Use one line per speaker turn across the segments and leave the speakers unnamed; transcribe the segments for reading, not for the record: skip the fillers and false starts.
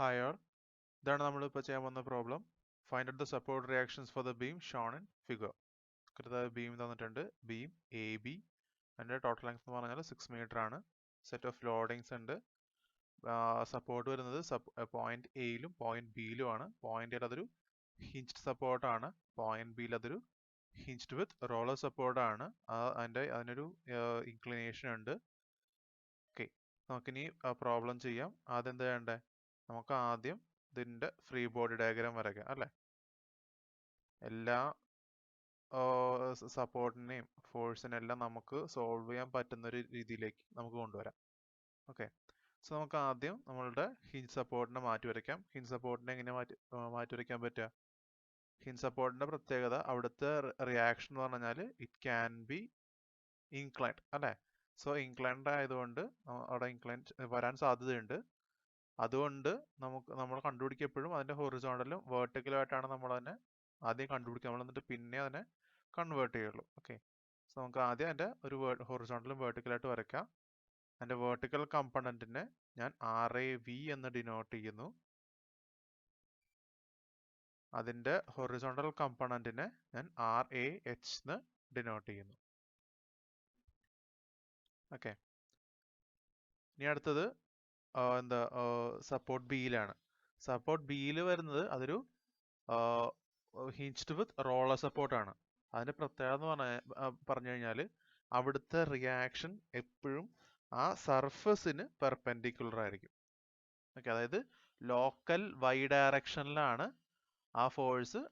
Hi all. ഇതാണ് നമ്മൾ ഇപ്പോൾ ചെയ്യാൻ പോകുന്ന problem. Find out the support reactions for the beam shown in figure. കൃത്യമായ ബീം തന്നിട്ടുണ്ട്. Beam A B. അതിൻ്റെ ടോട്ടൽ ലെങ്ത് എന്ന് പറഞ്ഞാൽ 6 മീറ്റർ ആണ്. സെറ്റ് ഓഫ് ലോഡിങ്സ് ഉണ്ട്. സപ്പോർട്ട് വരുന്നത് പോയിന്റ് എയിലും പോയിന്റ് ബിയിലും ആണ്. പോയിന്റ് എയിൽ അതൊരു ഹിഞ്ച്ഡ് സപ്പോർട്ടാണ്. പോയിന്റ് ബിയിൽ അതൊരു ഹിഞ്ച്ഡ് വിത്ത് റോളർ സപ്പോർട്ടാണ്. അതിനൊരു ഇൻക്ലിനേഷൻ ഉണ്ട്. ഓക്കെ, നമുക്കിനി പ്രോബ്ലം ചെയ്യാം. ആദ്യം എന്താ ചെയ്യണ്ടേ? നമുക്ക് ആദ്യം ഇതിൻ്റെ ഫ്രീ ബോഡി ഡയഗ്രാം വരയ്ക്കാം അല്ലേ? എല്ലാ സപ്പോർട്ടിനെയും ഫോഴ്സിനെല്ലാം നമുക്ക് സോൾവ് ചെയ്യാൻ പറ്റുന്ന ഒരു രീതിയിലേക്ക് നമുക്ക് കൊണ്ടുവരാം. ഓക്കെ, സോ നമുക്ക് ആദ്യം നമ്മളുടെ ഹിഞ്ച് സപ്പോർട്ടിനെ മാറ്റി വരയ്ക്കാം. ഹിഞ്ച് സപ്പോർട്ടിനെ എങ്ങനെ മാറ്റി വരയ്ക്കാൻ പറ്റുക? ഹിഞ്ച് സപ്പോർട്ടിന്റെ പ്രത്യേകത അവിടുത്തെ റിയാക്ഷൻ എന്ന് പറഞ്ഞാൽ ഇറ്റ് ക്യാൻ ബി ഇൻക്ലൈൻഡ് അല്ലേ? സോ ഇൻക്ലൈൻഡ് ആയതുകൊണ്ട് അവിടെ ഇൻക്ലൈൻഡ് വരാൻ സാധ്യതയുണ്ട്. അതുകൊണ്ട് നമ്മൾ കണ്ടുപിടിക്കപ്പോഴും അതിന്റെ ഹൊറിസോണ്ടലും വേർട്ടിക്കലും ആയിട്ടാണ് നമ്മൾ അതിനെ ആദ്യം കണ്ടുപിടിക്കുക. നമ്മൾ എന്നിട്ട് പിന്നെ അതിനെ കൺവേർട്ട് ചെയ്യുള്ളൂ. ഓക്കെ, സോ നമുക്ക് ആദ്യം അതിന്റെ ഒരു ഹൊറിസോണ്ടലും വേർട്ടിക്കലായിട്ട് വരയ്ക്കാം. അതിന്റെ വേർട്ടിക്കൽ കമ്പണന്റിനെ ഞാൻ RAV എന്ന് ഡിനോട്ട് ചെയ്യുന്നു. അതിന്റെ ഹൊറിസോണ്ടൽ കമ്പണന്റിനെ ഞാൻ RAH എന്ന് ഡിനോട്ട് ചെയ്യുന്നു. ഓക്കെ, ഇനി അടുത്തത് എന്താ സപ്പോർട്ട് ബിയിലാണ്. സപ്പോർട്ട് ബിയിൽ വരുന്നത് അതൊരു ഹിഞ്ച്ഡ് വിത്ത് റോളർ സപ്പോർട്ടാണ്. അതിന്റെ പ്രത്യേകത എന്ന് പറഞ്ഞു കഴിഞ്ഞാൽ അവിടുത്തെ റിയാക്ഷൻ എപ്പോഴും ആ സർഫസിന് പെർപെൻഡിക്കുലർ ആയിരിക്കും. ഓക്കെ, അതായത് ലോക്കൽ വൈ ഡയറക്ഷനിലാണ് ആ ഫോഴ്സ്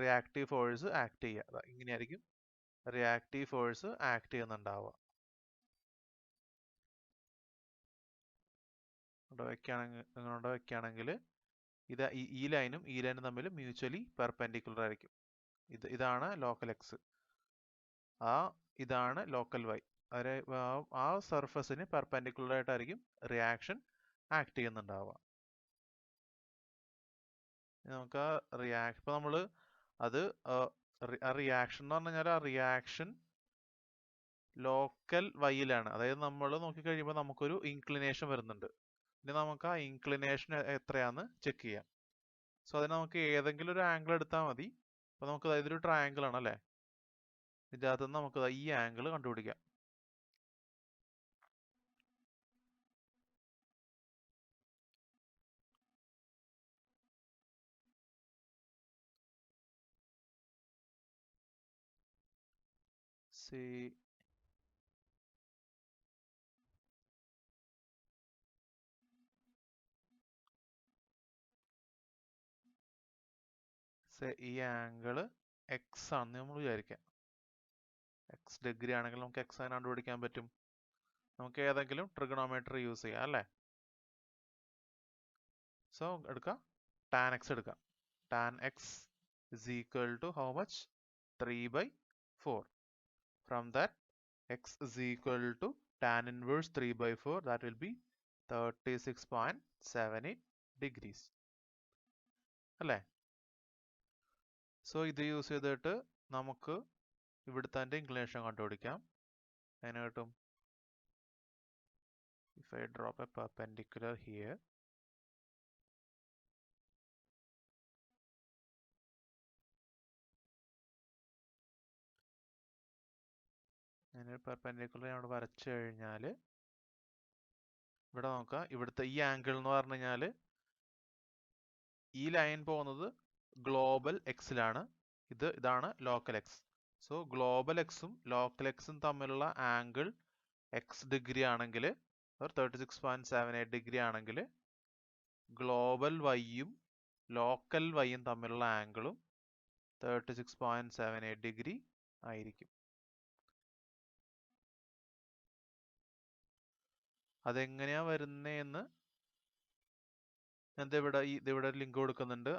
റിയാക്റ്റീവ് ഫോഴ്സ് ആക്ട് ചെയ്യുക. ഇങ്ങനെയായിരിക്കും റിയാക്റ്റീവ് ഫോഴ്സ് ആക്ട് ചെയ്യുന്നുണ്ടാവുക. ഇവിടെ വെക്കുകയാണെങ്കിൽ ഈ ലൈനും ഈ ലൈനും തമ്മിൽ മ്യൂച്വലി പെർപെൻഡിക്കുലർ ആയിരിക്കും. ഇതാണ് ലോക്കൽ എക്സ്, ഇതാണ് ലോക്കൽ വൈ. ആ സർഫസിന് പെർപെൻഡിക്കുലർ ആയിട്ടായിരിക്കും റിയാക്ഷൻ ആക്ട് ചെയ്യുന്നുണ്ടാവുക. നമുക്ക് ഇപ്പൊ നമ്മള് അത് റിയാക്ഷൻ എന്ന് പറഞ്ഞു കഴിഞ്ഞാൽ ആ റിയാക്ഷൻ ലോക്കൽ വൈയിലാണ്. അതായത് നമ്മൾ നോക്കിക്കഴിയുമ്പോൾ നമുക്കൊരു ഇൻക്ലിനേഷൻ വരുന്നുണ്ട്. ഇനി നമുക്ക് ആ ഇൻക്ലിനേഷൻ എത്രയാന്ന് ചെക്ക് ചെയ്യാം. സോ അതിന് നമുക്ക് ഏതെങ്കിലും ഒരു ആംഗിൾ എടുത്താൽ മതി. അപ്പൊ നമുക്ക് ഇതൊരു ട്രയാങ്കിൾ ആണ് അല്ലേ? ഇതിൻ്റെ അകത്ത് നിന്ന് നമുക്ക് ഈ ആംഗിൾ കണ്ടുപിടിക്കാം. ഈ ആംഗിള് എക്സ് ആണെന്ന് നമ്മൾ വിചാരിക്കാം. എക്സ് ഡിഗ്രി ആണെങ്കിൽ നമുക്ക് എക്സ് അതിനെ കണ്ടുപിടിക്കാൻ പറ്റും. നമുക്ക് ഏതെങ്കിലും ട്രിഗണോമെട്രി യൂസ് ചെയ്യാം അല്ലേ? സോ എടുക്കാം, ടാൻ എക്സ് എടുക്കാം. Tan X is equal to how much? 3/4. From that, x is equal to tan inverse 3/4. That will be 36.78 degrees. അല്ലേ? സോ ഇത് യൂസ് ചെയ്തിട്ട് നമുക്ക് ഇവിടുത്തെ ഇൻക്ലിനേഷൻ കണ്ടുപിടിക്കാം. അതിന് കിട്ടും, if I drop a perpendicular here, ഞാനൊരു പെർപെൻഡിക്കുലർ അവിടെ വരച്ചു കഴിഞ്ഞാൽ ഇവിടെ നോക്കാം. ഇവിടുത്തെ ഈ ആംഗിൾ എന്ന് പറഞ്ഞു കഴിഞ്ഞാൽ ഈ ലൈൻ പോകുന്നത് ഗ്ലോബൽ എക്സിലാണ്. ഇതാണ് ലോക്കൽ എക്സ്. സോ ഗ്ലോബൽ എക്സും ലോക്കൽ എക്സും തമ്മിലുള്ള ആംഗിൾ എക്സ് ഡിഗ്രി ആണെങ്കിൽ 36.78 ഡിഗ്രി ആണെങ്കിൽ ഗ്ലോബൽ വൈയും ലോക്കൽ വൈയും തമ്മിലുള്ള ആംഗിളും 36.78 ഡിഗ്രി ആയിരിക്കും. അതെങ്ങനെയാ വരുന്നതെന്ന് ഇവിടെ ലിങ്ക് കൊടുക്കുന്നുണ്ട്.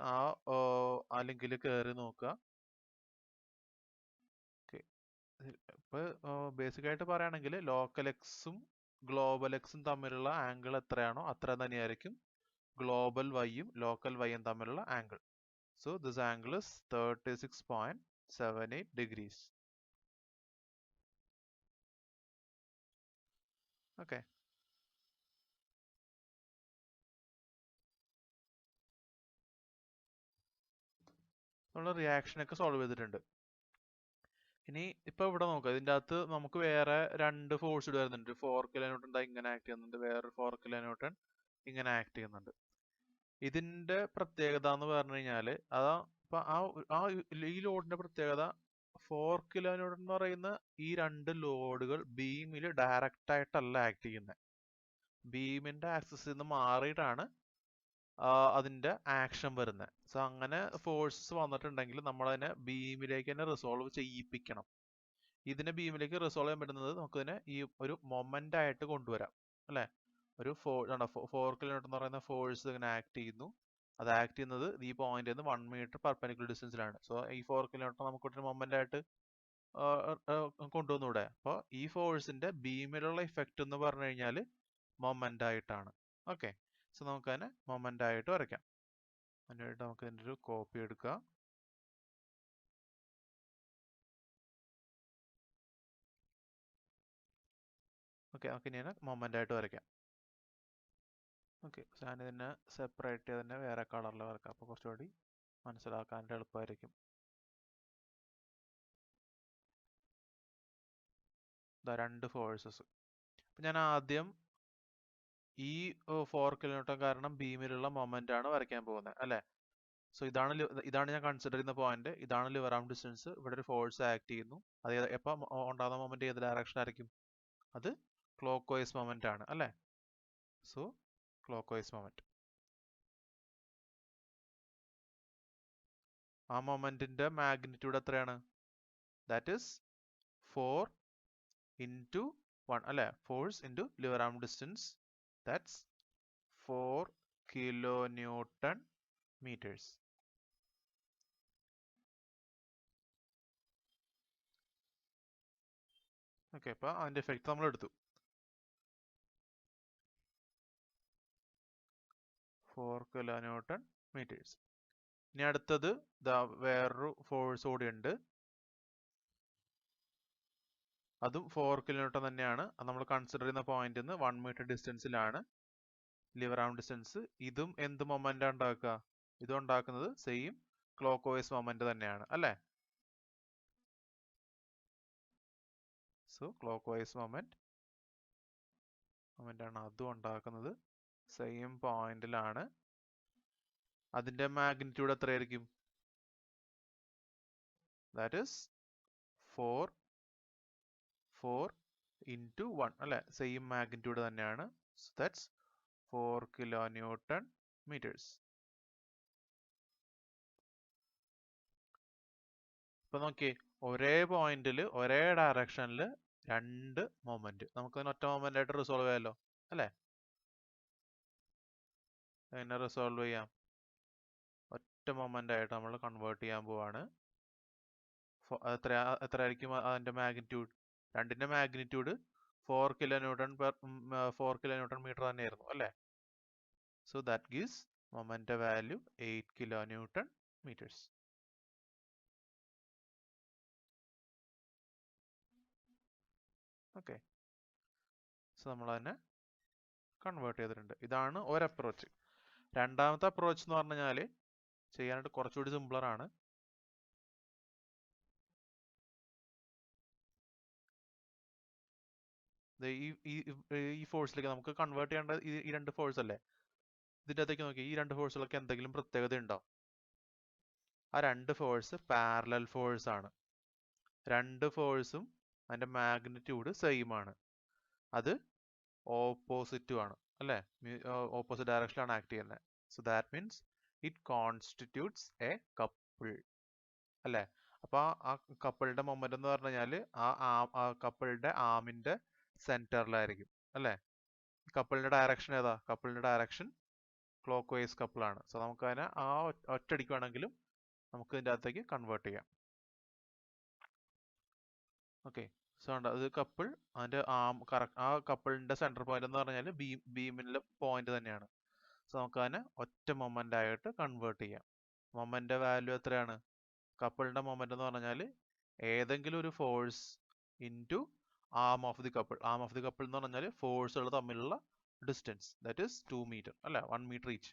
ആ ലിങ്കിൽ കയറി നോക്കുക. ഇപ്പൊ ബേസിക് ആയിട്ട് പറയുകയാണെങ്കിൽ ലോക്കൽ എക്സും ഗ്ലോബൽ എക്സും തമ്മിലുള്ള ആംഗിൾ എത്രയാണോ അത്ര തന്നെയായിരിക്കും ഗ്ലോബൽ വൈയും ലോക്കൽ വൈയും തമ്മിലുള്ള angle. So this angle is 36.78 degrees. Okay, നമ്മൾ റിയാക്ഷനൊക്കെ സോൾവ് ചെയ്തിട്ടുണ്ട്. ഇനി ഇപ്പൊ ഇവിടെ നോക്കാം, ഇതിൻ്റെ അകത്ത് നമുക്ക് വേറെ രണ്ട് ഫോഴ്സ് വരുന്നുണ്ട്. 4 കിലോന്യൂട്ടൺ ഇങ്ങനെ ആക്ട് ചെയ്യുന്നുണ്ട്, വേറെ 4 കിലോന്യൂട്ടൺ ഇങ്ങനെ ആക്ട് ചെയ്യുന്നുണ്ട്. ഇതിന്റെ പ്രത്യേകത എന്ന് പറഞ്ഞു കഴിഞ്ഞാല് അതാ ഇപ്പൊ ഈ ലോഡിന്റെ പ്രത്യേകത 4 കിലോന്യൂട്ടൺ എന്ന് പറയുന്ന ഈ രണ്ട് ലോഡുകൾ ബീമിൽ ഡയറക്റ്റ് ആയിട്ടല്ല ആക്ട് ചെയ്യുന്നത്. ബീമിന്റെ ആക്സിസിൽ നിന്ന് മാറിയിട്ടാണ് അതിന്റെ ആക്ഷൻ വരുന്നത്. സോ അങ്ങനെ ഫോഴ്സസ് വന്നിട്ടുണ്ടെങ്കിൽ നമ്മൾ അതിനെ ബീമിലേക്ക് തന്നെ റിസോൾവ് ചെയ്യിപ്പിക്കണം. ഇതിനെ ബീമിലേക്ക് റിസോൾവ് ചെയ്യാൻ പറ്റുന്നത് നമുക്കതിനെ ഈ ഒരു മൊമെന്റ് ആയിട്ട് കൊണ്ടുവരാം, അല്ലെ? ഒരു 4 കിലോമീറ്റർ എന്ന് പറയുന്ന ഫോഴ്സ് ഇങ്ങനെ ആക്ട് ചെയ്യുന്നു. അത് ആക്ട് ചെയ്യുന്നത് ഈ പോയിന്റിൽ നിന്ന് 1 മീറ്റർ പെർപെൻഡിക്കുലർ ഡിസ്റ്റൻസിലാണ്. സോ ഈ 4 കിലോമീറ്റർ നമുക്ക് ഒരു മൊമെന്റ് ആയിട്ട് കൊണ്ടുവന്നൂടെ? അപ്പോൾ ഈ ഫോഴ്സിന്റെ ബീമിലുള്ള ഇഫക്റ്റ് എന്ന് പറഞ്ഞു കഴിഞ്ഞാൽ മൊമെന്റ് ആയിട്ടാണ്. ഓക്കെ, സോ നമുക്ക് അതിനെ മൊമെന്റ് ആയിട്ട് വരയ്ക്കാം. അതിനായിട്ട് നമുക്ക് ഇതിൻ്റെ ഒരു കോപ്പി എടുക്കാം. ഓക്കെ, നമുക്ക് ഇനി അതിനെ മൊമെന്റ് ആയിട്ട് വരയ്ക്കാം. ഓക്കെ, സോ ഞാനിതിനെ സെപ്പറേറ്റ് ചെയ്ത് തന്നെ വേറെ കളറിൽ വരക്കാം, അപ്പോൾ കുറച്ചുകൂടി മനസ്സിലാക്കാൻ എളുപ്പമായിരിക്കും. രണ്ട് ഫോഴ്സസ്. അപ്പം ഞാൻ ആദ്യം ഈ 4 കിലോമീറ്റർ കാരണം ബീമിലുള്ള മൊമെന്റ് ആണ് വരയ്ക്കാൻ പോകുന്നത്, അല്ലേ? സോ ഇതാണ് ഞാൻ കൺസിഡർ ചെയ്യുന്ന പോയിന്റ്. ഇതാണ് ലിവർ ആം ഡിസ്റ്റൻസ്. ഇവിടെ ഒരു ഫോഴ്സ് ആക്ട് ചെയ്യുന്നു. അത് എപ്പോൾ ഉണ്ടാകുന്ന മൊമെന്റ് ഏത് ഡയറക്ഷൻ ആയിരിക്കും? അത് ക്ലോക്ക് വൈസ് മൊമെന്റ് ആണ്, അല്ലേ? So clockwise moment. ആ മൊമെന്റിന്റെ മാഗ്നിറ്റ്യൂഡ് എത്രയാണ്? ദാറ്റ് ഈസ് 4 into 1, അല്ലെ? Force into lever arm distance, that's 4 kilonewton meters. Okay, അപ്പൊ അതിന്റെ എഫക്റ്റ് നമ്മൾ എടുത്തു. 4 kilonewton meters. ഇനി അടുത്തത് വേറൊരു ഫോഴ്സ് കൂടി ഉണ്ട്. അതും 4 കിലോമീറ്റർ തന്നെയാണ്. അത് നമ്മൾ കൺസിഡർ ചെയ്യുന്ന പോയിന്റിൽ നിന്ന് 1 മീറ്റർ ഡിസ്റ്റൻസിലാണ് ലിവർ ആം ഡിസ്റ്റൻസ്. ഇതും എന്ത് മൊമെന്റ് ഉണ്ടാക്കുക? ഇതും ഉണ്ടാക്കുന്നത് സെയിം ക്ലോക്ക് വൈസ് മൊമെന്റ് തന്നെയാണ്, അല്ലേ? സോ ക്ലോക്ക് വൈസ് മൊമെന്റ് ആണ് അതും ഉണ്ടാക്കുന്നത്. സെയിം പോയിന്റിലാണ്. അതിന്റെ മാഗ്നിറ്റ്യൂഡ് എത്രയായിരിക്കും? ദാറ്റ് ഈസ് 4 into 1, അല്ലെ? സെയിം മാഗ്നിറ്റ്യൂഡ് തന്നെയാണ്. So that's 4 kilonewton meters. ഇപ്പൊ നോക്കിയേ, ഒരേ പോയിന്റിൽ ഒരേ ഡയറക്ഷനിൽ രണ്ട് മൊമെന്റ് നമുക്ക് ഒറ്റ മൊമെന്റ് ആയിട്ട് റിസോൾവ് ചെയ്യാമല്ലോ, അല്ലെ? എങ്ങനെ റിസോൾവ് ചെയ്യാം? ഒറ്റ മൊമെന്റ് ആയിട്ട് നമ്മൾ കൺവേർട്ട് ചെയ്യാൻ പോവാണ്. എത്ര ആയിരിക്കും അതിന്റെ മാഗ്നിറ്റ്യൂഡ്? രണ്ടിന്റെ മാഗ്നിറ്റ്യൂഡ് 4 kilonewton മീറ്റർ തന്നെയായിരുന്നു, അല്ലെ? So that gives moment value 8 kilonewton meters. Okay, so നമ്മൾ അതിനെ കൺവേർട്ട് ചെയ്തിട്ടുണ്ട്. ഇതാണ് ഒരു അപ്രോച്ച്. രണ്ടാമത്തെ അപ്രോച്ച് എന്ന് പറഞ്ഞു കഴിഞ്ഞാൽ ചെയ്യാനായിട്ട് കുറച്ചുകൂടി സിംപ്ലർ ആണ്. ഈ ഫോഴ്സിലേക്ക് നമുക്ക് കൺവേർട്ട് ചെയ്യേണ്ട ഈ രണ്ട് ഫോഴ്സ് അല്ലേ? ഇതിൻ്റെ അകത്തേക്ക് നോക്കി, ഈ രണ്ട് ഫോഴ്സുകൾക്ക് എന്തെങ്കിലും പ്രത്യേകത ഉണ്ടോ? ആ രണ്ട് ഫോഴ്സ് പാരലൽ ഫോഴ്സ് ആണ്. രണ്ട് ഫോഴ്സും അതിന്റെ മാഗ്നിറ്റ്യൂഡ് സെയിം ആണ്. അത് ഓപ്പോസിറ്റും ആണ്, അല്ലെ? ഓപ്പോസിറ്റ് ഡയറക്ഷനിലാണ് ആക്ട് ചെയ്യുന്നത്. So that means it constitutes A couple, അല്ലെ? അപ്പൊ ആ കപ്പിളിന്റെ മൊമെന്റ് എന്ന് പറഞ്ഞു കഴിഞ്ഞാൽ ആ കപ്പിളിന്റെ ആമിന്റെ സെന്ററിലായിരിക്കും, അല്ലെ? കപ്പിളിന്റെ ഡയറക്ഷൻ ഏതാ? കപ്പിളിന്റെ ഡയറക്ഷൻ ക്ലോക്ക് വൈസ് കപ്പിൾ ആണ്. സോ നമുക്ക് അതിനെ ഒറ്റയടിക്ക് വേണമെങ്കിലും നമുക്ക് ഇതിന്റെ അകത്തേക്ക് കൺവേർട്ട് ചെയ്യാം. ഓക്കെ, സോ അത് കപ്പിൾ, അതിന്റെ ആ കപ്പിളിന്റെ സെന്റർ പോയിന്റ് എന്ന് പറഞ്ഞാൽ ബീമിലെ പോയിന്റ് തന്നെയാണ്. സോ നമുക്ക് അതിനെ ഒറ്റ മൊമെന്റ് ആയിട്ട് കൺവേർട്ട് ചെയ്യാം. മൊമെന്റ് വാല്യൂ എത്രയാണ്? കപ്പിളിന്റെ മൊമെന്റ് എന്ന് പറഞ്ഞാൽ ഏതെങ്കിലും ഒരു force into arm of the couple. Arm of the couple എന്ന് പറഞ്ഞാൽ ഫോഴ്സുകൾ തമ്മിലുള്ള ഡിസ്റ്റൻസ്, ദാറ്റ് ഈസ് 2 മീറ്റർ, അല്ലെ? 1 meter each.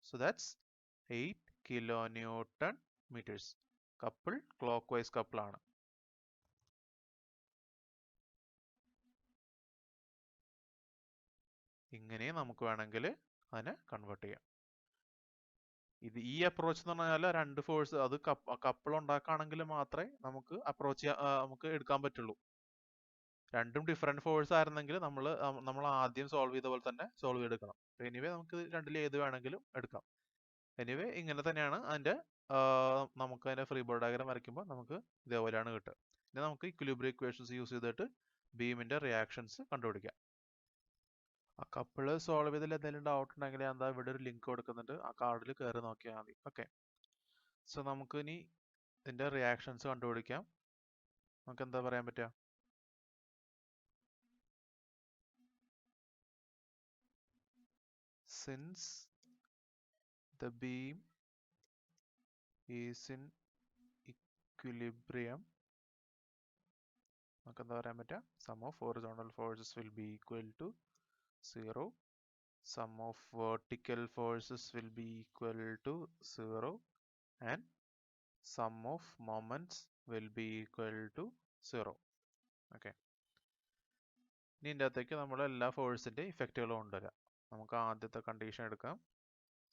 So that's 8 kilonewton meters. Couple clockwise couple ആണ്. ഇങ്ങനെ നമുക്ക് വേണമെങ്കിൽ അതിനെ കൺവേർട്ട് ചെയ്യാം. ഈ അപ്രോച്ച് എന്ന് പറഞ്ഞാൽ രണ്ട് ഫോഴ്സ് അത് കപ്പിൾ ഉണ്ടാക്കുകയാണെങ്കിൽ മാത്രമേ നമുക്ക് നമുക്ക് എടുക്കാൻ പറ്റുള്ളൂ. രണ്ടും ഡിഫറെന്റ് ഫോഴ്സ് ആയിരുന്നെങ്കിൽ നമ്മൾ ആദ്യം സോൾവ് ചെയ്ത പോലെ തന്നെ സോൾവ് ചെയ്തെടുക്കണം. എനിവേ നമുക്ക് രണ്ടിൽ ഏത് വേണമെങ്കിലും എടുക്കാം. എനിവേ ഇങ്ങനെ തന്നെയാണ് അതിന്റെ നമുക്ക് അതിന്റെ ഫ്രീ ബോഡി ഡയഗ്രാം വരയ്ക്കുമ്പോൾ നമുക്ക് ഇതേപോലെയാണ് കിട്ടുക. ഇനി നമുക്ക് ഇക്വിലിബ്രിയം ഇക്വേഷൻസ് യൂസ് ചെയ്തിട്ട് ബീമിന്റെ റിയാക്ഷൻസ് കണ്ടുപിടിക്കാം. ആ കപ്പിള് സോൾവ് ചെയ്തതിൽ എന്തെങ്കിലും ഡൗട്ട് ഉണ്ടെങ്കിൽ എന്താ ഇവിടെ ഒരു ലിങ്ക് കൊടുക്കുന്നുണ്ട്, ആ കാർഡിൽ കയറി നോക്കിയാൽ മതി. ഓക്കെ, സോ നമുക്ക് ഇനി ഇതിന്റെ റിയാക്ഷൻസ് കണ്ടുപിടിക്കാം. നമുക്ക് എന്താ പറയാൻ പറ്റുക? Since the beam is in equilibrium, നമുക്ക് എന്താ പറയാൻ പറ്റുക? Sum of horizontal forces will be equal to 0. Sum of vertical forces will be equal to 0. And sum of moments will be equal to 0. Okay. ഇനി ഇതിൻ്റെ അകത്തേക്ക് നമ്മൾ എല്ലാ ഫോഴ്സിന്റെ ഇഫക്റ്റുകളും കൊണ്ടുവരാം. നമുക്ക് ആദ്യത്തെ കണ്ടീഷൻ എടുക്കാം.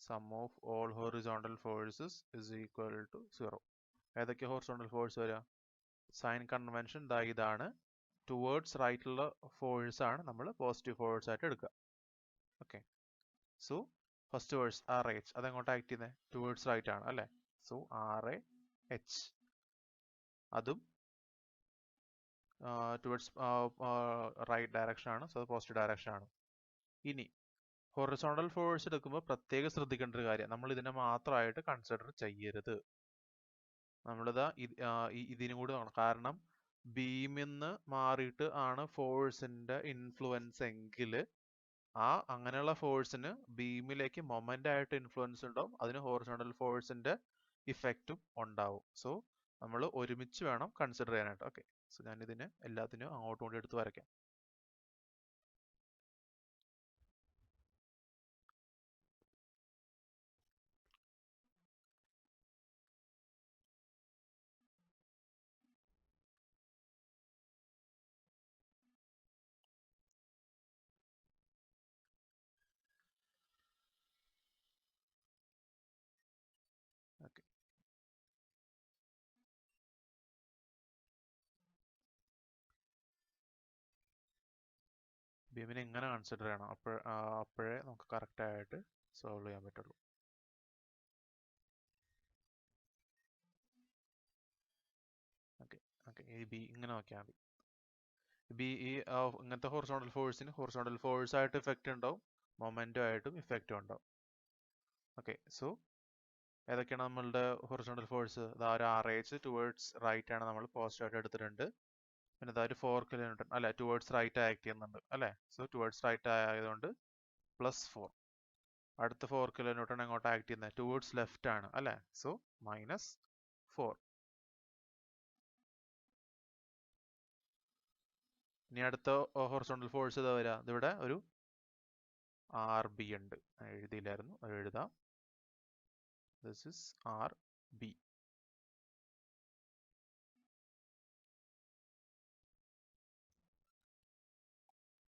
Sum of all horizontal forces is equal to 0. ഏതൊക്കെ ഹോറിസോണ്ടൽ ഫോഴ്സ് വരിക? സൈൻ കൺവെൻഷൻ ഇതാണ്. ടുവേർഡ്സ് റൈറ്റ് ഉള്ള ഫോഴ്സ് ആണ് നമ്മൾ പോസിറ്റീവ് ഫോഴ്സ് ആയിട്ട് എടുക്കുക. Okay, so first force RH, അതെങ്ങോട്ട് ആക്ട് ചെയ്യുന്നത്? ടുവേർഡ്സ് റൈറ്റ് ആണ് അല്ലേ? സോ RAH അതും ടുവേർഡ്സ് റൈറ്റ് ഡയറക്ഷൻ ആണ്. സോ പോസിറ്റീവ് ഡയറക്ഷൻ ആണ്. ഇനി ഹൊറിസോണ്ടൽ ഫോഴ്സ് എടുക്കുമ്പോൾ പ്രത്യേകം ശ്രദ്ധിക്കേണ്ട ഒരു കാര്യം, നമ്മൾ ഇതിനെ മാത്രമായിട്ട് കൺസിഡർ ചെയ്യരുത്. നമ്മളിതാ ഇതിനും കൂടി നോക്കണം. കാരണം ബീമിന്ന് മാറിയിട്ട് ആണ് ഫോഴ്സിന്റെ ഇൻഫ്ലുവൻസ് എങ്കിൽ അങ്ങനെയുള്ള ഫോഴ്സിന് ബീമിലേക്ക് മൊമെന്റ് ആയിട്ട് ഇൻഫ്ലുവൻസ് ഉണ്ടാവും, അതിന് ഹോറിസോണ്ടൽ ഫോഴ്സിന്റെ ഇഫക്റ്റും ഉണ്ടാവും. സോ നമ്മൾ ഒരുമിച്ച് വേണം കൺസിഡർ ചെയ്യാനായിട്ട്. ഓക്കെ, സോ ഞാനിതിന് എല്ലാത്തിനും അങ്ങോട്ടും കൊണ്ട് എടുത്ത് വരയ്ക്കാം. ഓക്കെ, ബീമിനെ എങ്ങനെ കൺസിഡർ ചെയ്യണം, അപ്പോഴേ നമുക്ക് കറക്റ്റ് ആയിട്ട് സോൾവ് ചെയ്യാൻ പറ്റുള്ളൂ. ഓക്കെ ഓക്കെ, ഈ ബി ഇങ്ങനെ നോക്കിയാൽ മതി. ഇങ്ങനത്തെ ഹൊറിസോണ്ടൽ ഫോഴ്സിന് ഹൊറിസോണ്ടൽ ഫോഴ്സ് ആയിട്ട് ഇഫക്റ്റ് ഉണ്ടാവും, മൊമെന്റും ആയിട്ടും ഇഫക്റ്റും ഉണ്ടാവും. ഓക്കെ, സോ ഏതൊക്കെയാണ് നമ്മളുടെ ഹൊറിസോണ്ടൽ ഫോഴ്സ്? ഒരു RH ടുവേർഡ്സ് റൈറ്റ് ആണ് നമ്മൾ പോസിറ്റീവ് ആയിട്ട് എടുത്തിട്ടുണ്ട്. പിന്നെ ഒരു 4 kN അല്ലെ, ടുവേർഡ്സ് റൈറ്റ് ആക്ട് ചെയ്യുന്നുണ്ട് അല്ലെ. സോ ടുവേർഡ്സ് റൈറ്റ് ആയതുകൊണ്ട് +4. അടുത്ത 4 kN എങ്ങോട്ട് ആക്ട് ചെയ്യുന്നത്? ടുവേർഡ്സ് ലെഫ്റ്റ് ആണ് അല്ലെ. സോ -4. ഇനി അടുത്ത ഹൊറിസോണ്ടൽ ഫോഴ്സ് ഇതാ വരിക. ഇതിവിടെ ഒരു RB ഉണ്ട്, എഴുതിയില്ലായിരുന്നു, അത് എഴുതാം. This is RB.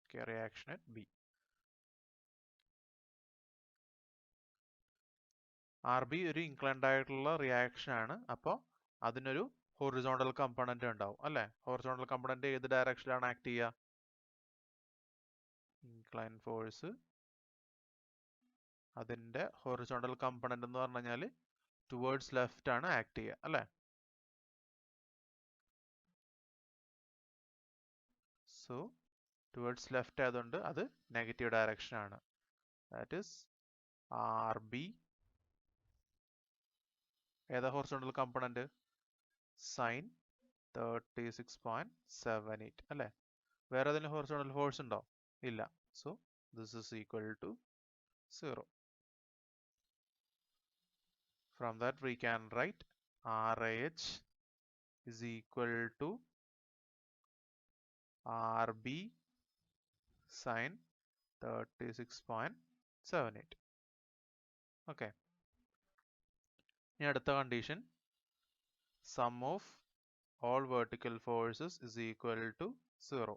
Okay, reaction at B. RB ഒരു ഇൻക്ലൈൻഡ് ആയിട്ടുള്ള റിയാക്ഷൻ ആണ്. അപ്പോൾ അതിനൊരു ഹൊറിസോണ്ടൽ കമ്പോണന്റ് ഉണ്ടാവും അല്ലെ. ഹൊറിസോണ്ടൽ കമ്പോണന്റ് ഏത് ഡയറക്ഷനിലാണ് ആക്ട് ചെയ്യുക? ഇൻക്ലൈൻ ഫോഴ്സ് അതിന്റെ ഹൊറിസോണ്ടൽ കമ്പോണന്റ് എന്ന് പറഞ്ഞു കഴിഞ്ഞാൽ ടുവേർഡ്സ് ലെഫ്റ്റ് ആണ് ആക്ട് ചെയ്യുക അല്ലെ. സോ ടുവേർഡ്സ് ലെഫ്റ്റ് ആയതുകൊണ്ട് അത് നെഗറ്റീവ് ഡയറക്ഷൻ ആണ്. That is RB. ഏതാ ഹൊറിസോണ്ടൽ കമ്പോണന്റ്? സൈൻ 36.78 അല്ലെ. വേറെ ഏതെങ്കിലും ഹൊറിസോണ്ടൽ ഫോഴ്സ് ഉണ്ടോ? ഇല്ല. So this is equal to 0. From that we can write RH is equal to RB sin 36.78. Okay. ഇനി അടുത്ത condition, sum of all vertical forces is equal to 0.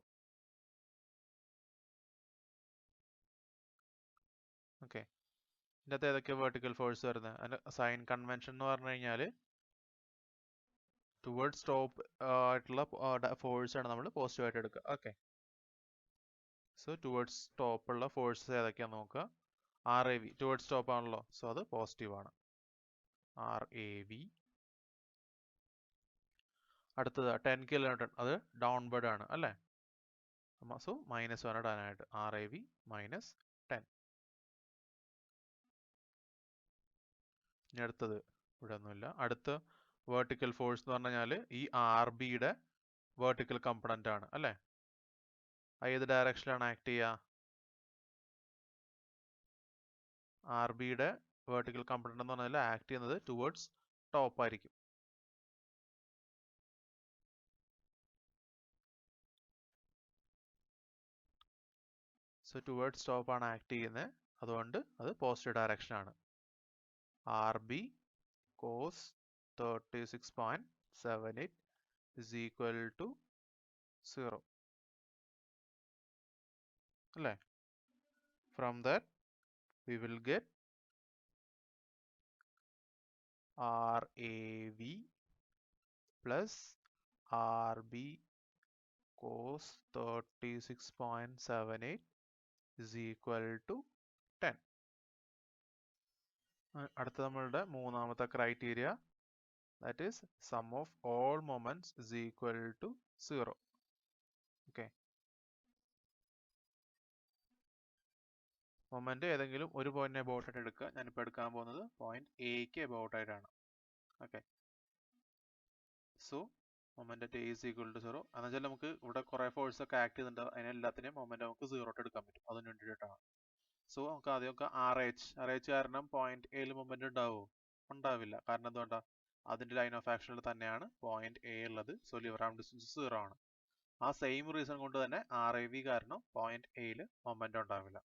Okay, ഇതിനകത്ത് ഏതൊക്കെ vertical force വരുന്നത്? അതിൻ്റെ sign convention എന്ന് പറഞ്ഞു കഴിഞ്ഞാൽ towards top ആയിട്ടുള്ള ഫോഴ്സ് ആണ് നമ്മൾ പോസിറ്റീവ് ആയിട്ട് എടുക്കുക. ഓക്കെ, സോ ടുവേർഡ്സ് ടോപ്പ് ഉള്ള ഫോഴ്സസ് ഏതൊക്കെയാണെന്ന് നോക്കുക. RAV ടുവേർഡ്സ് ടോപ്പ് ആണല്ലോ, സോ അത് പോസിറ്റീവ് ആണ്. RAV. അടുത്തത് 10 kN, അത് ഡൗൺവേർഡ് ആണ് അല്ലേ? സോ മൈനസ് ആണ് ഇടാനായിട്ട്. RAV minus 10. ഇനി അടുത്തത് ഇവിടെ ഒന്നുമില്ല. അടുത്ത വെർട്ടിക്കൽ ഫോഴ്സ് എന്ന് പറഞ്ഞു കഴിഞ്ഞാൽ ഈ RBയുടെ വെർട്ടിക്കൽ കമ്പണന്റ് ആണ് അല്ലേ? ഏത് ഡയറക്ഷനിലാണ് ആക്ട് ചെയ്യുക? RBയുടെ വെർട്ടിക്കൽ കമ്പണന്റ് എന്ന് പറഞ്ഞാൽ ആക്ട് ചെയ്യുന്നത് ടുവേർഡ്സ് ടോപ്പ് ആയിരിക്കും. സോ ടുവേർഡ്സ് ടോപ്പ് ആണ് ആക്ട് ചെയ്യുന്നത്, അതുകൊണ്ട് അത് പോസിറ്റീവ് ഡയറക്ഷൻ ആണ്. RB cos 36.78 is equal to 0. അല്ലേ? From that we will get RAV plus RB cos 36.78 is equal to 10. അടുത്ത നമ്മളുടെ മൂന്നാമത്തെ criteria, that is sum of all moments is equal to 0. Okay. Moment ഏതെങ്കിലും ഒരു പോയിന്റിനെ about ആയിട്ട് എടുക്കുക. ഞാനിപ്പോൾ എടുക്കാൻ പോകുന്നത് പോയിന്റ് എക്ക് അബൌട്ട് ആയിട്ടാണ്. Okay, so moment at A is equal to 0. എന്ന് വെച്ചാൽ നമുക്ക് ഇവിടെ കുറെ ഫോഴ്സ് ഒക്കെ ആക്ട് ചെയ്യുന്നുണ്ട്, അതിനെല്ലാത്തിനെയും മൊമെന്റ് നമുക്ക് 0 ആയിട്ട് എടുക്കാൻ പറ്റും. അതിന് വേണ്ടിയിട്ടാണ്. സോ നമുക്ക് ആദ്യം നമുക്ക് RH കാരണം പോയിന്റ് എയിൽ മൊമെന്റ് ഉണ്ടാവുമോ? ഉണ്ടാവില്ല. കാരണം എന്തുകൊണ്ടാ? അതിന്റെ ലൈൻ ഓഫ് ആക്ഷനിൽ തന്നെയാണ് പോയിന്റ് എ ഉള്ളത്. സോ ലിവർ ആർം ഡിസ്റ്റൻസ് 0 ആണ്. ആ സെയിം റീസൺ കൊണ്ട് തന്നെ RAV കാരണം പോയിന്റ് എയിൽ മൊമെന്റ് ഉണ്ടാവില്ല.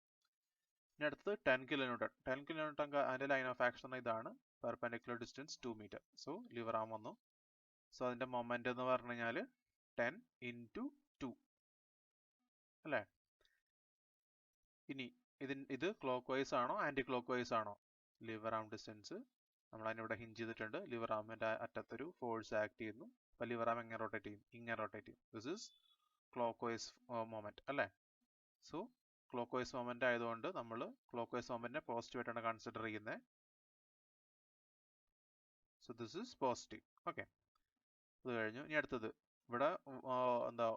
ഇനി അടുത്തത് 10 kN. 10 kN അതിന്റെ ലൈൻ ഓഫ് ആക്ഷൻ ഇതാണ്, perpendicular distance 2 metre. So lever arm വന്നു. സോ അതിന്റെ മൊമെന്റ് എന്ന് പറഞ്ഞു കഴിഞ്ഞാൽ 10 × 2 അല്ലേ? ഇനി ഇത് ക്ലോക്ക് വൈസ് ആണോ ആന്റി ക്ലോക്ക് വൈസ് ആണോ? ലിവർ ആം ഡിസ്റ്റൻസ് നമ്മൾ അതിനിവിടെ ഹിഞ്ച് ചെയ്തിട്ടുണ്ട്. ലിവർ ആമിന്റെ അറ്റത്തൊരു ഫോഴ്സ് ആക്ട് ചെയ്യുന്നു. അപ്പൊ ലിവർ ആം എങ്ങനെ റൊട്ടേറ്റ് ചെയ്യും? ഇങ്ങനെ റൊട്ടേറ്റ് ചെയ്യും. This is clock vice moment അല്ലേ? സോ ക്ലോക്ക് വൈസ് മൊമെന്റ് ആയതുകൊണ്ട് നമ്മൾ ക്ലോക്ക് വൈസ് മൊമെന്റിനെ പോസിറ്റീവ് ആയിട്ടാണ് കൺസിഡർ ചെയ്യുന്നത്. So this is positive. Okay, അത് കഴിഞ്ഞു. ഇനി അടുത്തത് ഇവിടെ എന്താ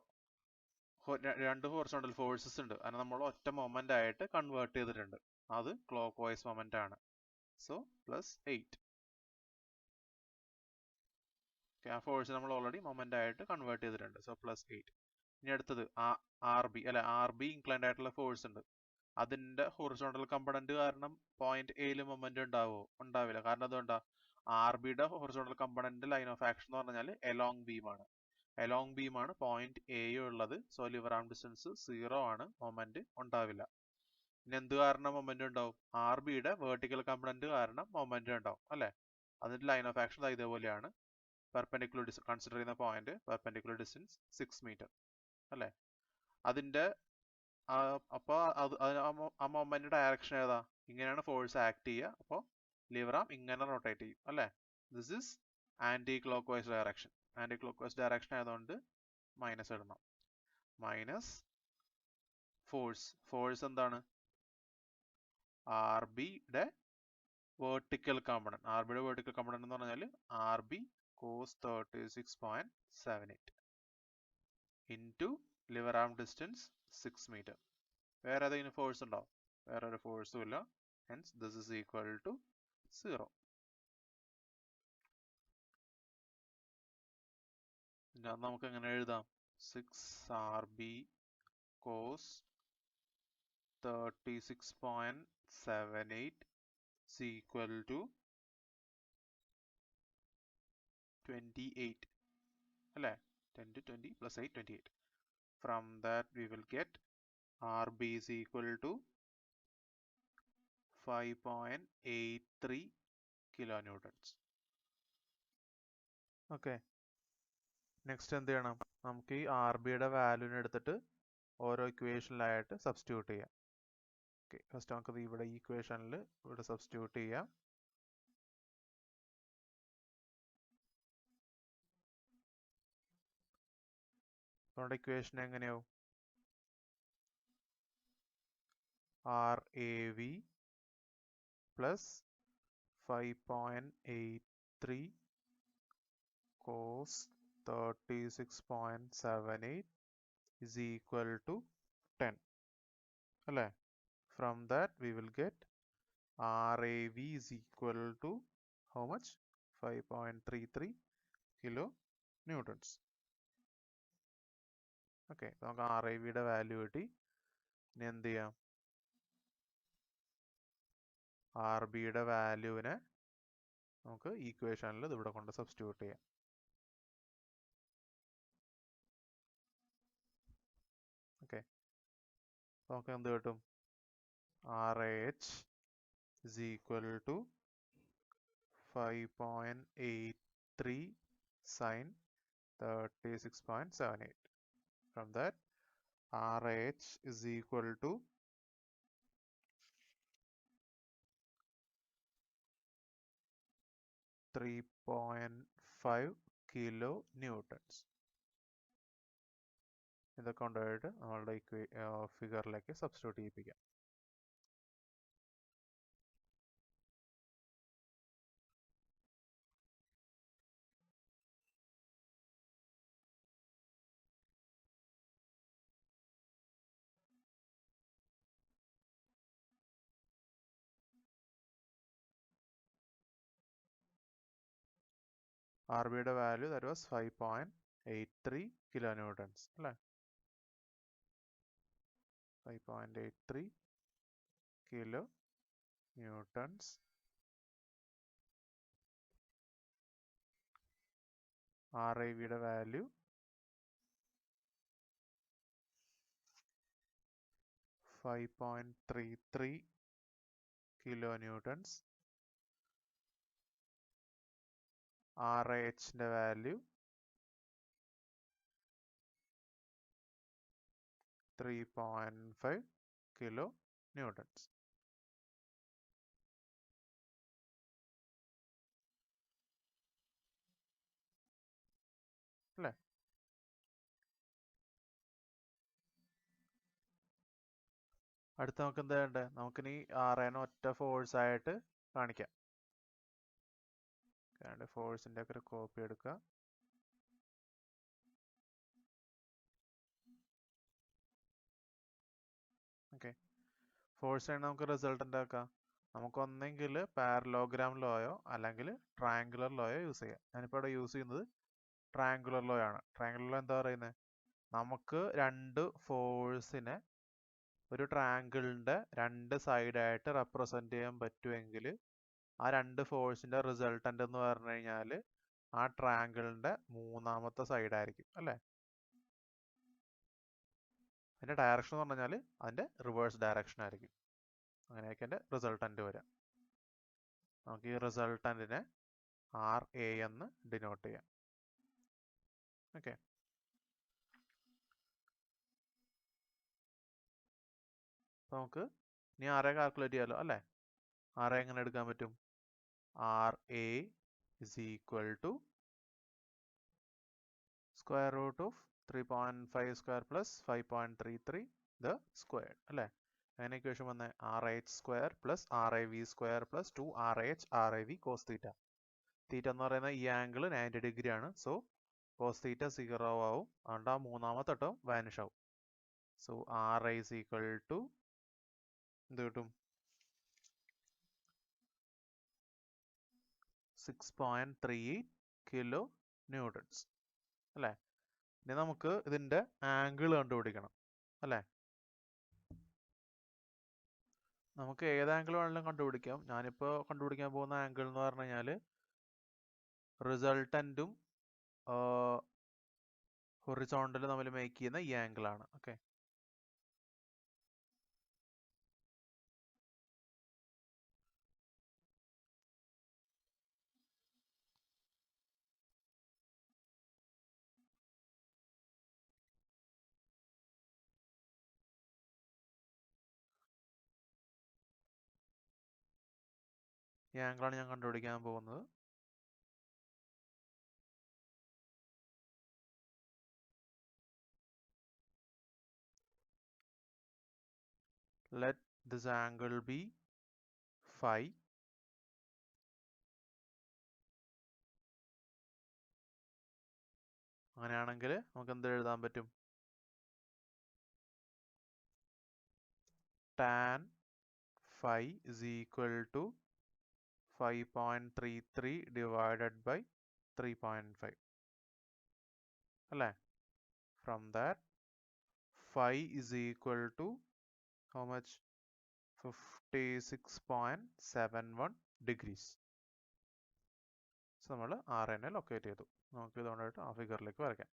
രണ്ട് ഹൊറിസോണ്ടൽ ഫോഴ്സസ് ഉണ്ട്. അതിനെ നമ്മൾ ഒറ്റ മൊമെന്റ് ആയിട്ട് കൺവേർട്ട് ചെയ്തിട്ടുണ്ട്. അത് ക്ലോക്ക് വൈസ് മൊമെന്റ് ആണ്. സോ +8. ആ ഫോഴ്സ് നമ്മൾ ഓൾറെഡി മൊമെന്റ് ആയിട്ട് കൺവേർട്ട് ചെയ്തിട്ടുണ്ട്. സോ +8. ഇനി അടുത്തത് RB അല്ലെ? RB ഇൻക്ലൈൻഡ് ആയിട്ടുള്ള ഫോഴ്സ് ഉണ്ട്. അതിന്റെ ഹൊറിസോണ്ടൽ കമ്പണന്റ് കാരണം പോയിന്റ് എയിൽ മൊമെന്റ് ഉണ്ടാവുമോ? ഉണ്ടാവില്ല. കാരണം അതുകൊണ്ടാ? RBയുടെ horizontal component line of action എന്ന് പറഞ്ഞാൽ എലോങ് ബീം ആണ്. എലോങ് ബീം ആണ് പോയിന്റ് എ ഉള്ളത്. സോ ലിവർ ആം ഡിസ്റ്റൻസ് 0 ആണ്, മൊമെന്റ് ഉണ്ടാവില്ല. ഇനി എന്ത് കാരണം മൊമെന്റ് ഉണ്ടാവും? RBയുടെ വെർട്ടിക്കൽ കമ്പണന്റ് കാരണം മൊമെന്റ് ഉണ്ടാവും അല്ലെ? അതിന്റെ ലൈൻ ഓഫ് ആക്ഷൻ ഇതേപോലെയാണ്. പെർപെൻഡിക്കുലർ കൺസിഡർ ചെയ്യുന്ന പോയിന്റ് പെർപെൻഡിക്കുലർ ഡിസ്റ്റൻസ് 6 മീറ്റർ അല്ലെ? അതിന്റെ അപ്പൊ ആ മൊമെന്റ് ഡയറക്ഷൻ ഏതാ? ഇങ്ങനെയാണ് ഫോഴ്സ് ആക്ട് ചെയ്യുക. അപ്പോൾ ലിവർ ആം ഇങ്ങനെ റൊട്ടേറ്റ് ചെയ്യും അല്ലെ? This is anticlockwise direction. Anticlockwise direction ആയതുകൊണ്ട് മൈനസ് ഇടണം. മൈനസ് ഫോഴ്സ് എന്താണ്? RBയുടെ വെർട്ടിക്കൽ കമ്പണന്റ്. RBയുടെ വെർട്ടിക്കൽ കമ്പണന്റ് എന്ന് പറഞ്ഞാൽ RB cos 36.78 into lever arm distance 6 meter. വേറെ ഏതെങ്കിലും ഫോഴ്സ് ഉണ്ടോ? വേറെ ഒരു ഫോഴ്സും ഇല്ല. Hence this is equal to 0. നമുക്ക് എങ്ങനെ എഴുതാം? 6RB cos 36.78 is equal to 28 അല്ലേ? 10 to 20 plus 8, 28. From that we will get RB is equal to 5.83 kilonewtons. Okay, next എന്ത് ചെയ്യണം? നമുക്ക് ഈ ആർ ബിയുടെ വാല്യൂവിനെ എടുത്തിട്ട് ഓരോ ഇക്വേഷനിലായിട്ട് സബ്സ്റ്റിറ്റ്യൂട്ട് ചെയ്യാം. ഓക്കെ, ഫസ്റ്റ് നമുക്കത് ഇവിടെ ഈ ഇക്വേഷനിൽ ഇവിടെ സബ്സ്റ്റിറ്റ്യൂട്ട് ചെയ്യാം. നമ്മുടെ ഇക്വേഷൻ എങ്ങനെയാവും? R A V plus 5.83 cos 36.78 is equal to 10. അല്ലേ? From that we will get RAV is equal to how much? 5.33 kilonewtons. Okay, നമുക്ക് RAVയുടെ വാല്യൂ കിട്ടി. ഇനി എന്ത് ചെയ്യാം? ആർ ബിയുടെ വാല്യൂവിനെ നമുക്ക് ഈക്വേഷനിൽ ഇതിവിടെ കൊണ്ട് സബ്സ്റ്റിറ്റ്യൂട്ട് ചെയ്യാം. ഓക്കെ, നമുക്ക് എന്ത് കിട്ടും? RH is equal to 5.83 sin 36.78. From that, RH is equal to 3.5 kilonewtons. ഇതൊക്കെ കൊണ്ടുപോയിട്ട് നമ്മളുടെ ഫിഗറിലേക്ക് സബ്സ്റ്റിറ്റ്യൂട്ട് ചെയ്യിപ്പിക്കാം. ആർ ബിയുടെ വാല്യൂ ദാറ്റ് വാസ് 5.83 kilonewtons അല്ലേ? 5.83 kilonewtons. RAVയുടെ വാല്യൂ 5.33 kilonewtons. RHന്റെ വാല്യൂ 3.5 kilonewtons. അല്ലേ? അടുത്ത നമുക്ക് എന്താ വേണ്ടത്? നമുക്കിനി ആറേനെ ഒറ്റ ഫോഴ്സ് ആയിട്ട് കാണിക്കാം. ഫോഴ്സിന്റെ ഒക്കെ ഒരു കോപ്പി എടുക്കുക. ഓക്കെ, ഫോഴ്സ് ആണ് നമുക്ക് റിസൾട്ടന്റ് ആക്കാം. നമുക്ക് ഒന്നെങ്കിൽ പാരലോഗ്രാം ലോയോ അല്ലെങ്കിൽ ട്രയാങ്കുലർ ലോയോ യൂസ് ചെയ്യാം. ഞാനിപ്പോൾ ഇവിടെ യൂസ് ചെയ്യുന്നത് ട്രയാങ്കുലർ ലോ ആണ്. ട്രയാങ്കുലർ ലോ എന്താ പറയുന്നത്? നമുക്ക് രണ്ട് ഫോഴ്സിനെ ഒരു ട്രയാങ്കിളിന്റെ രണ്ട് സൈഡായിട്ട് റെപ്രസെന്റ് ചെയ്യാൻ പറ്റുമെങ്കിൽ ആ രണ്ട് ഫോഴ്സിന്റെ റിസൾട്ടന്റ് എന്ന് പറഞ്ഞു കഴിഞ്ഞാൽ ആ ട്രയാങ്കിളിന്റെ മൂന്നാമത്തെ സൈഡ് ആയിരിക്കും അല്ലേ? അതിന്റെ ഡയറക്ഷൻ എന്ന് പറഞ്ഞാൽ അതിന്റെ റിവേഴ്സ് ഡയറക്ഷൻ ആയിരിക്കും. അങ്ങനെയൊക്കെ അതിന്റെ റിസൾട്ടന്റ് വരാം. നമുക്ക് ഈ റിസൾട്ടന്റിനെ RA എന്ന് ഡിനോട്ട് ചെയ്യാം. ഓക്കെ, നമുക്ക് ഇനി RA കാൽക്കുലേറ്റ് ചെയ്യാലോ അല്ലേ? RA എങ്ങനെ എടുക്കാൻ പറ്റും? RA is equal to square root of 3.5 square plus 5.33 the square അല്ലേ? അങ്ങനെ ഇക്വേഷൻ വന്നേ RH square plus RAV square plus 2RH RAV cos theta. തീറ്റ എന്ന് പറയുന്ന ഈ ആംഗിൾ 90 ഡിഗ്രി ആണ്. സോ കോസ് തീറ്റ 0 ആവും. അതുകൊണ്ട് ആ മൂന്നാമത്തെ ടേം വാനിഷ് ആവും. So RA is equal to എന്ത് കിട്ടും? 6.38 kilonewtons അല്ലേ? ഇനി നമുക്ക് ഇതിന്റെ ആംഗിൾ കണ്ടുപിടിക്കണം അല്ലേ? നമുക്ക് ഏത് ആംഗിൾ വേണമെങ്കിലും കണ്ടുപിടിക്കാം. ഞാനിപ്പോൾ കണ്ടുപിടിക്കാൻ പോകുന്ന ആംഗിൾ എന്ന് പറഞ്ഞു കഴിഞ്ഞാൽ റിസൾട്ടന്റും ഹൊറിസോണ്ടലും തമ്മിൽ മേക്ക് ചെയ്യുന്ന ഈ ആംഗിൾ ആണ്. ഓക്കെ, ഈ ആംഗിളാണ് ഞാൻ കണ്ടുപിടിക്കാൻ പോകുന്നത്. Let this angle be phi. അങ്ങനെയാണെങ്കിൽ നമുക്ക് എന്ത് എഴുതാൻ പറ്റും? Tan phi is equal to 5.33 divided by 3.5. അല്ലേ? From that, phi is equal to how much? 56.71 degrees. So നമ്മൾ RNനെ ലൊക്കേറ്റ് ചെയ്തു. നമുക്ക് ഇതുകൊണ്ടായിട്ട് ആ ഫിഗറിലേക്ക് വരയ്ക്കാം.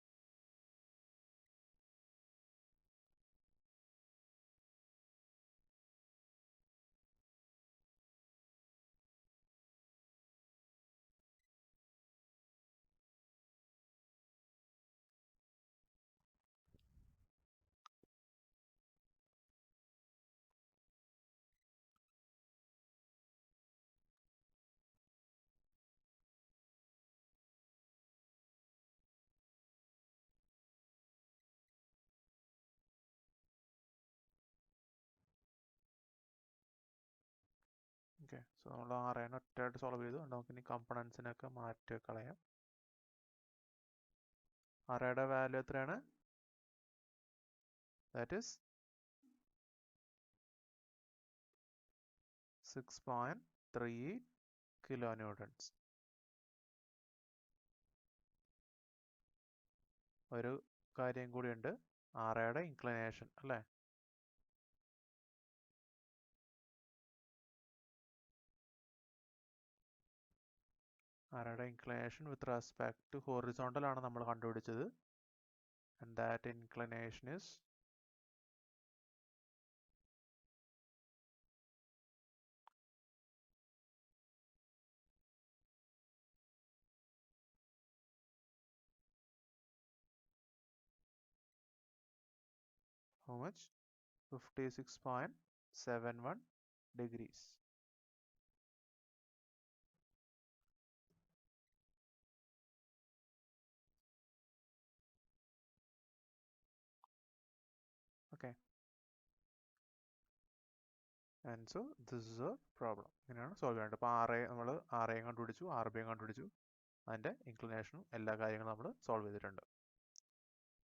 ഓക്കെ, സോ നമ്മൾ RNനെ ഒറ്റയായിട്ട് സോൾവ് ചെയ്തു. നമുക്കിനി കമ്പണൻസിനൊക്കെ മാറ്റി കളയാം. RNയുടെ വാല്യൂ എത്രയാണ്? That is 6.38 kilonewtons. ഒരു കാര്യം കൂടിയുണ്ട്, RNയുടെ ഇൻക്ലിനേഷൻ അല്ലേ? RNയുടെ inclination with respect to horizontal ആണ് നമ്മൾ കണ്ടുപിടിച്ചത്. And that inclination is how much? 56.71 degrees. Okay. And so this is a problem. ഇങ്ങനെയാണ് സോൾവ് ചെയ്യേണ്ടത്. അപ്പോൾ നമ്മൾ RA കണ്ടുപിടിച്ചു, RB കണ്ടുപിടിച്ചു, അതിൻ്റെ ഇൻക്ലിനേഷനും എല്ലാ കാര്യങ്ങളും നമ്മൾ സോൾവ് ചെയ്തിട്ടുണ്ട്.